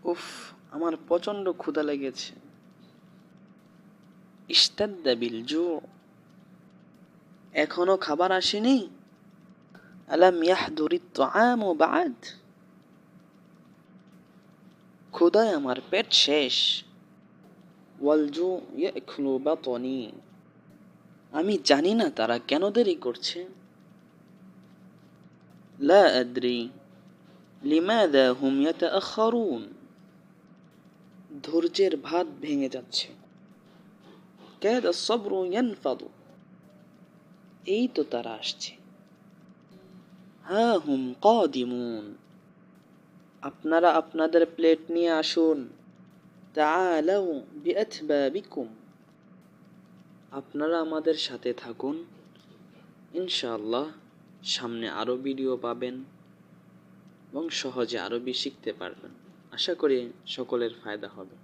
উফ, আমার প্রচণ্ড ক্ষুধা লেগেছে। ইশতাদ্দা বিল জু, এখনো খাবার আসেনি? আলাম ইয়াহদুরিত তাআমু বা'দ, ক্ষুধায় আমার পেট শেষ। ওয়াল জু ইয়াকুলু বাতনি, আমি জানি না তারা কেন দেরি করছে। লা আদরি লিমাযা হুম ইয়াতাআখারুন, ধৈর্যের ভাত ভেঙে যাচ্ছে। কাদা সবরু ইয়ানফাদু, এই তো তারা আসছে। হা হুম কাদিমুন, আপনারা আপনাদের প্লেট নিয়ে আসুন। তাআলাউ বিআতবাবিকুম, আপনারা আমাদের সাথে থাকুন। ইনশাআল্লাহ সামনে আরও ভিডিও পাবেন এবং সহজে আরবি শিখতে পারবেন। আশা করি সকলের ফায়দা হবে।